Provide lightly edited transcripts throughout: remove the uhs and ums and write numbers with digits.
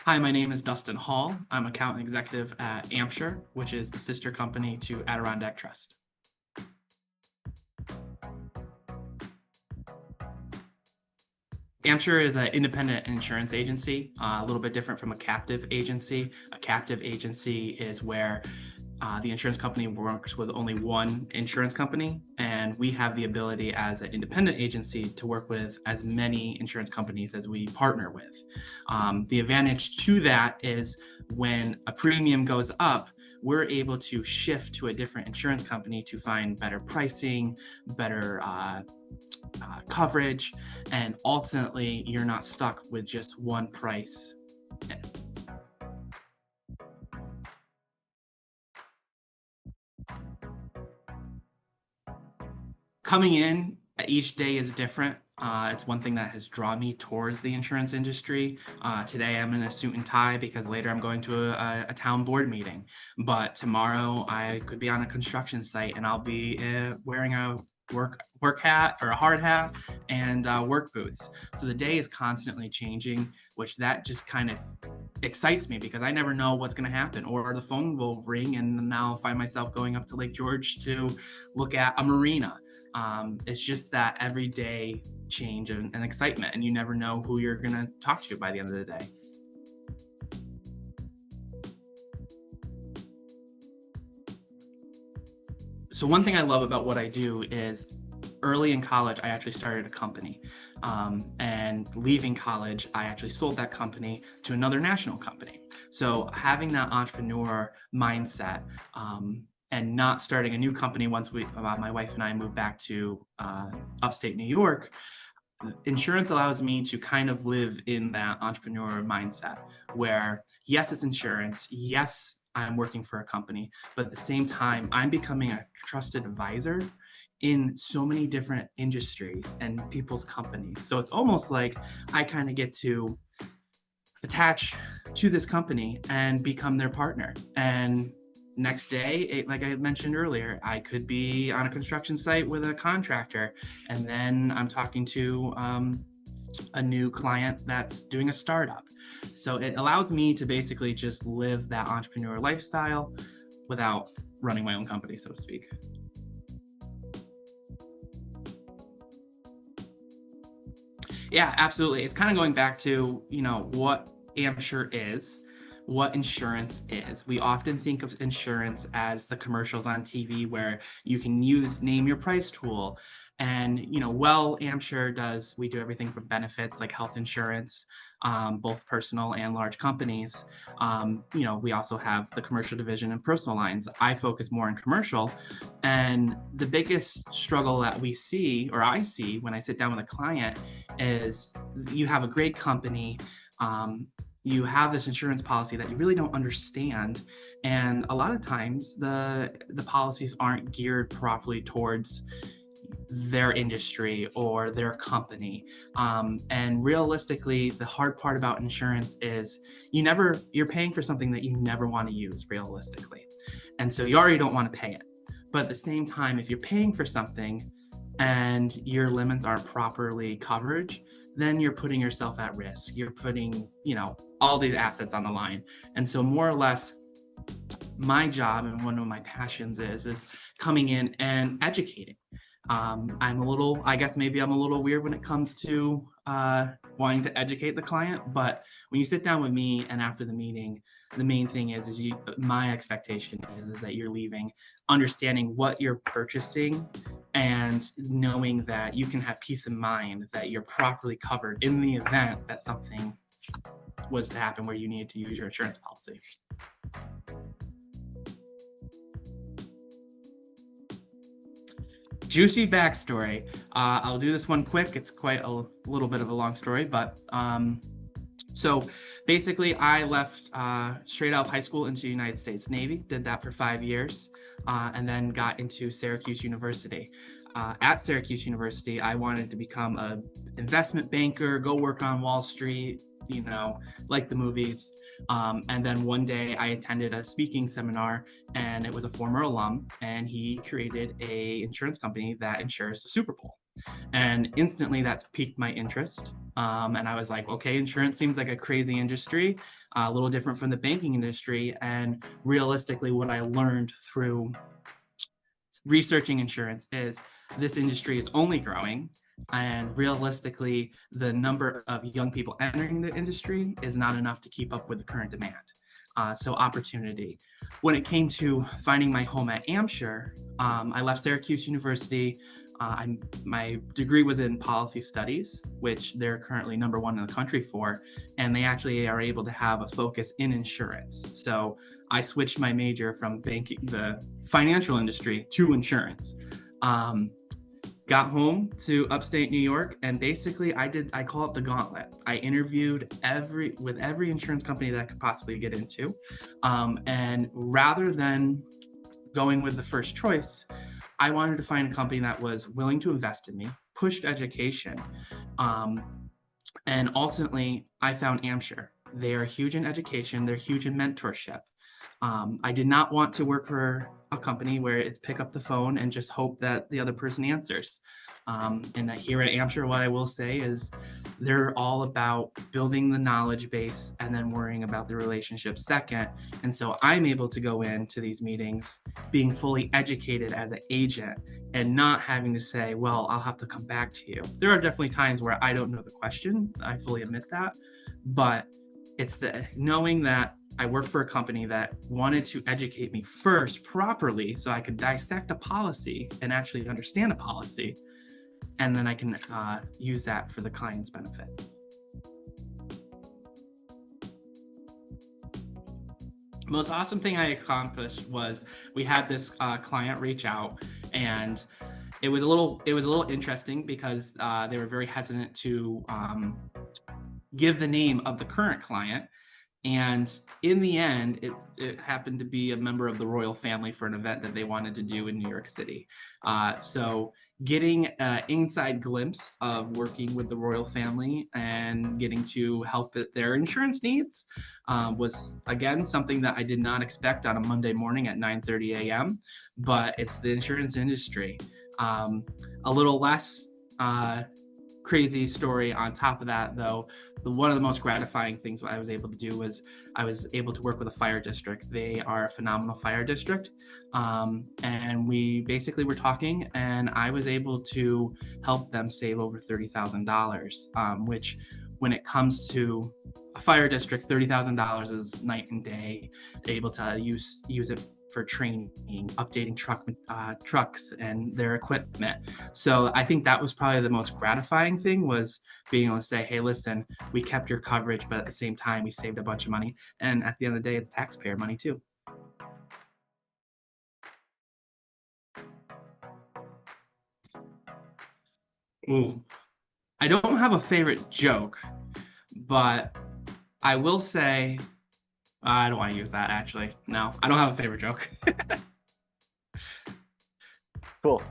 Hi, my name is Dustin Hall. I'm account executive at Amsure, which is the sister company to Adirondack Trust. Amsure is an independent insurance agency, a little bit different from a captive agency. A captive agency is where the insurance company works with only one insurance company, and we have the ability as an independent agency to work with as many insurance companies as we partner with. The advantage to that is when a premium goes up, we're able to shift to a different insurance company to find better pricing, better coverage, and ultimately you're not stuck with just one price. Coming in, each day is different. It's one thing that has drawn me towards the insurance industry. Today I'm in a suit and tie because later I'm going to a town board meeting. But tomorrow I could be on a construction site and I'll be wearing a work hat or a hard hat and work boots. So the day is constantly changing, which that just kind of excites me because I never know what's going to happen. Or the phone will ring and now I'll find myself going up to Lake George to look at a marina. It's just that everyday change and excitement, and you never know who you're going to talk to by the end of the day. So one thing I love about what I do is early in college, I actually started a company. And leaving college, I actually sold that company to another national company. So having that entrepreneur mindset, and not starting a new company once my wife and I moved back to upstate New York, insurance allows me to kind of live in that entrepreneur mindset where, yes, it's insurance. Yes, I'm working for a company, but at the same time, I'm becoming a trusted advisor in so many different industries and people's companies. So it's almost like I kind of get to attach to this company and become their partner. And next day, like I mentioned earlier, I could be on a construction site with a contractor, and then I'm talking to a new client that's doing a startup. So it allows me to basically just live that entrepreneur lifestyle without running my own company, so to speak. Yeah, absolutely. It's kind of going back to, what Amsure is, what insurance is. We often think of insurance as the commercials on TV where you can use name your price tool. And, Amsure does, we do everything from benefits like health insurance, both personal and large companies. We also have the commercial division and personal lines. I focus more on commercial. And the biggest struggle that we see, or I see when I sit down with a client, is you have a great company. You have this insurance policy that you really don't understand, and a lot of times the policies aren't geared properly towards their industry or their company. And realistically, the hard part about insurance is you're paying for something that you never want to use realistically, and so you already don't want to pay it. But at the same time, if you're paying for something and your limits aren't properly covered, then you're putting yourself at risk. You're putting, all these assets on the line. And so more or less, my job and one of my passions is coming in and educating. I guess maybe I'm a little weird when it comes to wanting to educate the client, but when you sit down with me and after the meeting, the main thing my expectation is that you're leaving understanding what you're purchasing and knowing that you can have peace of mind that you're properly covered in the event that something was to happen where you needed to use your insurance policy. Juicy backstory. I'll do this one quick. It's quite a little bit of a long story, but so basically I left straight out of high school into the United States Navy, did that for 5 years, and then got into Syracuse University. At Syracuse University, I wanted to become an investment banker, go work on Wall Street, like the movies. And then one day I attended a speaking seminar, and it was a former alum, and he created a insurance company that insures the Super Bowl. And instantly that's piqued my interest. And I was like, okay, insurance seems like a crazy industry, a little different from the banking industry. And realistically, what I learned through researching insurance is this industry is only growing. And realistically, the number of young people entering the industry is not enough to keep up with the current demand. So opportunity. When it came to finding my home at Amsure, I left Syracuse University. My degree was in policy studies, which they're currently number one in the country for, and they actually are able to have a focus in insurance. So I switched my major from banking, the financial industry, to insurance. Got home to upstate New York, and basically I call it the gauntlet. I interviewed with every insurance company that I could possibly get into. And rather than going with the first choice, I wanted to find a company that was willing to invest in me, pushed education. And ultimately, I found Amsure. They are huge in education, they're huge in mentorship. I did not want to work for a company where it's pick up the phone and just hope that the other person answers. And here at Amsure, what I will say is they're all about building the knowledge base and then worrying about the relationship second. And so I'm able to go into these meetings being fully educated as an agent and not having to say, well, I'll have to come back to you. There are definitely times where I don't know the question. I fully admit that. But it's the knowing that I worked for a company that wanted to educate me first properly so I could dissect a policy and actually understand a policy. And then I can use that for the client's benefit. Most awesome thing I accomplished was we had this client reach out, and it was a little interesting because they were very hesitant to give the name of the current client. And in the end, it happened to be a member of the royal family for an event that they wanted to do in New York City. So getting an inside glimpse of working with the royal family and getting to help with their insurance needs was, again, something that I did not expect on a Monday morning at 9:30 a.m. But it's the insurance industry. A little less crazy story on top of that, though. One of the most gratifying things I was able to do was I was able to work with a fire district. They are a phenomenal fire district. And we basically were talking, and I was able to help them save over $30,000, which when it comes to a fire district, $30,000 is night and day. They're able to use it for training, updating trucks and their equipment. So I think that was probably the most gratifying thing, was being able to say, hey, listen, we kept your coverage, but at the same time, we saved a bunch of money. And at the end of the day, it's taxpayer money too. Ooh. I don't have a favorite joke, but I will say, I don't want to use that actually. No, I don't have a favorite joke. Cool.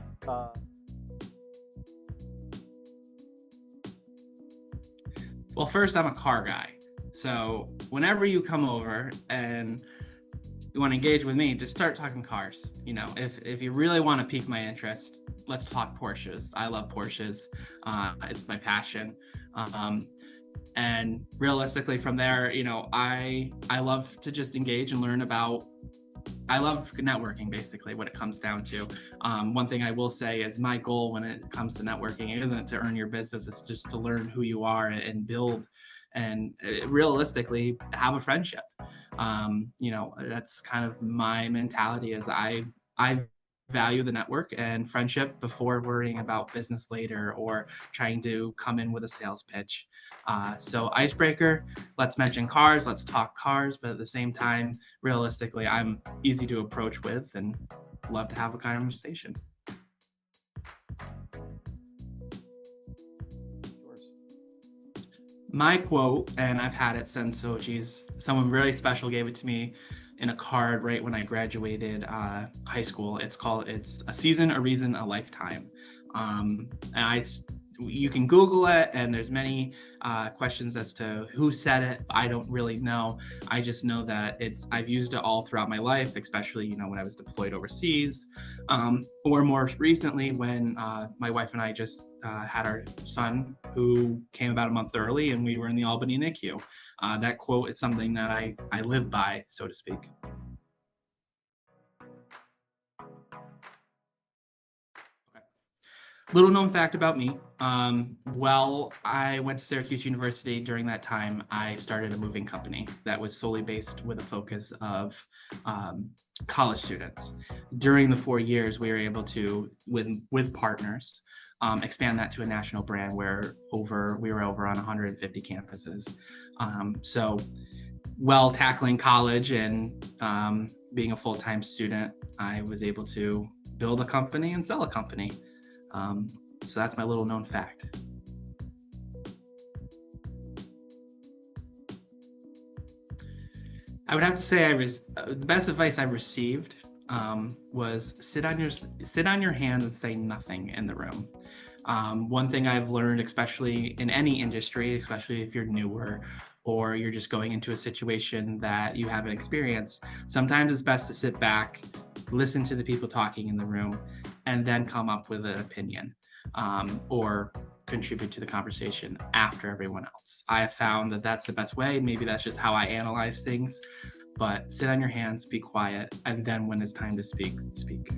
Well, first, I'm a car guy. So whenever you come over and you want to engage with me, just start talking cars. You know, if you really want to pique my interest, let's talk Porsches. I love Porsches. It's my passion. And realistically from there, you know, I love to just engage and learn about, I love networking, basically, what it comes down to. One thing I will say is my goal when it comes to networking isn't to earn your business, it's just to learn who you are and build and realistically have a friendship. You know, that's kind of my mentality, is I value the network and friendship before worrying about business later or trying to come in with a sales pitch. So icebreaker, let's mention cars, let's talk cars, but at the same time, realistically, I'm easy to approach with and love to have a conversation. My quote, and I've had it since, so geez, someone really special gave it to me in a card right when I graduated high school. It's a season, a reason, a lifetime. And you can Google it, and there's many questions as to who said it. I don't really know. I just know that I've used it all throughout my life, especially when I was deployed overseas, or more recently when my wife and I just had our son, who came about a month early, and we were in the Albany NICU. That quote is something that I live by, so to speak. Little known fact about me. Well, I went to Syracuse University. During that time, I started a moving company that was solely based with a focus of um, college students. During the 4 years, we were able to, with partners, expand that to a national brand where we were over on 150 campuses. So, while tackling college and being a full-time student, I was able to build a company and sell a company. Um, so that's my little known fact. I would have to say the best advice I received was sit on your hands and say nothing in the room. One thing I've learned, especially in any industry, especially if you're newer or you're just going into a situation that you haven't experienced, sometimes it's best to sit back, listen to the people talking in the room, and then come up with an opinion, or contribute to the conversation after everyone else. I have found that that's the best way. Maybe that's just how I analyze things, but sit on your hands, be quiet, and then when it's time to speak, speak.